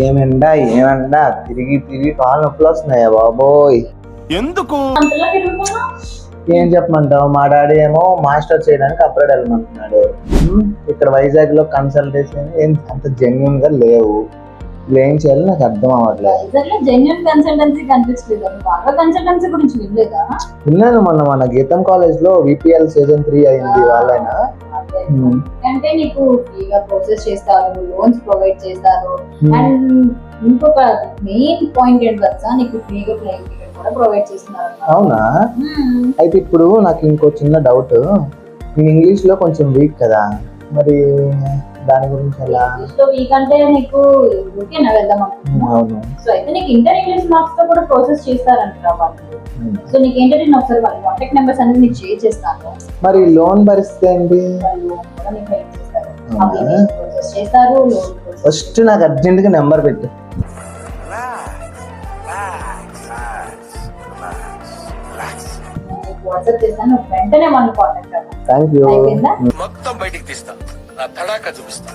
ఏమండా ఏమండా తిరిగి తిరిగి కాళ్ళు నొప్పులు వస్తున్నాయా బాబోయ్. ఎందుకు అంతలా తిరుగుతున్నా ఏం చెప్పమంటావు, మా డాడీ ఏమో మాస్టర్ చేయడానికి అప్లోడ్ వెళ్ళమంటున్నాడు. ఇక్కడ వైజాగ్ లో కన్సల్టేషన్ ఏం అంత జెన్యున్ గా లేవు. ఏం చేయాలి నాకు అర్థం అవ్వట్లేదు. వైజాగ్ లో జెన్యున్ కన్సల్టెన్సీ కనిపించలేదు. బాగా కన్సల్టెన్సీ గురించి వినలేదా? విన్నాను మొన్న మన గీతం కాలేజ్ లో విపిఎల్ సీజన్ 3 అయింది వాళ్ళైనా. అంటే నీకు ఫ్రీగా ప్రాసెస్ చేస్తారు, లోన్స్ ప్రొవైడ్ చేస్తారు, అండ్ ఇంకొక మెయిన్ పాయింట్ ఏంటి తెలుసా, నీకు ఫ్రీగా ఫ్లైట్ టికెట్ కూడా ప్రొవైడ్ చేస్తున్నారు. అవునా? అయితే ఇప్పుడు నాకు ఇంకో చిన్న డౌట్, నేను ఇంగ్లీష్ లో కొంచెం వీక్ కదా, మరి దాని గురించి ఎలా? సో వీకంటే నీకు ఊరికేనా వెళ్దాం అనుకుంటున్నాను. అవును. సో అయితే నీకు ఇంటర్ ఇంగ్లీష్ మార్క్స్ తో కూడా ప్రాసెస్ చేస్తారంట వాళ్ళు. సో నీకు ఏంటంటే నేను ఒకసారి వాళ్ళ కాంటాక్ట్ నెంబర్స్ అనేది నీకు షేర్ చేస్తాను. మరి లోన్ పరిస్థితి ఏంటి? వాళ్ళు కూడా నీకు హెల్ప్ చేస్తారు. అవి ప్రాసెస్ చేస్తారు. ఫస్ట్ నాకు అర్జెంట్ గా నెంబర్ పెట్టు. వాట్సాప్ చేస్తాను, వెంటనే వాళ్ళు కాంటాక్ట్ అవ్వాలి. Thank you. అయిపోయిందా? మొత్తం బయటికి తీస్తా, నా తడాక చూపిస్తా.